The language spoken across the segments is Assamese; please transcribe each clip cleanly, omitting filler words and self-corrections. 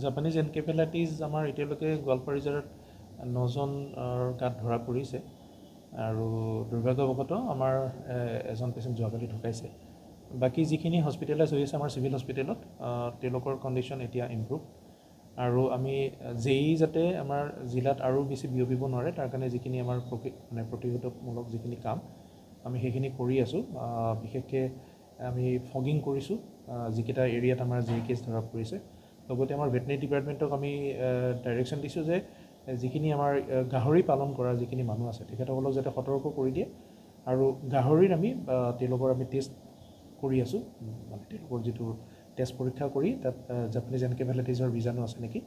জাপানিজ এনকেফেলাইটিছ আমাৰ এতিয়ালৈকে গোৱালপাৰা জিলাত 9জন গাত ধৰা পৰিছে আৰু দুৰ্ভাগ্যবশতঃ আমাৰ এজন পেচেণ্ট যোৱাকালি ঢুকাইছে। বাকী যিখিনি হস্পিটেলাইজ হৈ আছে আমাৰ চিভিল হস্পিটেলত তেওঁলোকৰ কণ্ডিশ্যন এতিয়া ইম্প্ৰুভ আৰু আমি যাতে আমাৰ জিলাত আৰু বেছি বিয়পিব নোৱাৰে তাৰ কাৰণে যিখিনি আমাৰ প্ৰতিৰোধকমূলক যিখিনি কাম আমি সেইখিনি কৰি আছোঁ। বিশেষকৈ আমি ফগিং কৰিছোঁ যিকেইটা এৰিয়াত আমাৰ কেছ ধৰা পৰিছে। লগতে আমাৰ ভেটেনেৰি ডিপাৰ্টমেণ্টক আমি ডাইৰেকশ্যন দিছোঁ যে যিখিনি আমাৰ গাহৰি পালন কৰা যিখিনি মানুহ আছে তেখেতসকলক যাতে সতৰ্ক কৰি দিয়ে আৰু গাহৰিৰ তেওঁলোকৰ আমি টেষ্ট কৰি আছোঁ, মানে তেওঁলোকৰ যিটো টেষ্ট পৰীক্ষা কৰি তাত জাপানিজ এনকেফেলাইটিছৰ বীজাণু আছে নেকি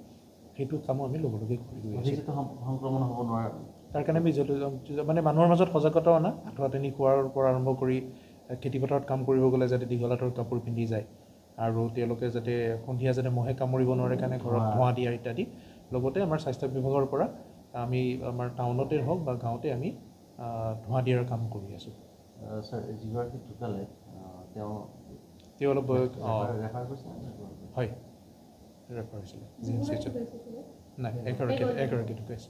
সেইটো কামো আমি লগে লগে কৰি গৈ আছোঁ। সংক্ৰমণ হ'ব নোৱাৰে তাৰ কাৰণে আমি মানে মানুহৰ মাজত সজাগতা অনা, আঁঠুৱা-টানি খোৱাৰ পৰা আৰম্ভ কৰি খেতিপথাৰত কাম কৰিব গ'লে যাতে দীঘল হাতৰ কাপোৰ পিন্ধি যায় আৰু তেওঁলোকে যাতে সন্ধিয়া যাতে মহে কামুৰিব নোৱাৰে কাৰণে ঘৰত ধোঁৱা দিয়া ইত্যাদি। লগতে আমাৰ স্বাস্থ্য বিভাগৰ পৰা আমি আমাৰ টাউনতে হওক বা গাঁৱতে আমি ধোঁৱা দিয়াৰ কাম কৰি আছোঁ। ছাৰ যিগৰাকী ঢুকালে তেওঁ অলপ ৰেফাৰ কৰিছে হয় ৰেফাৰ হৈছিলে নাই এগৰাকী ঢুকাইছে।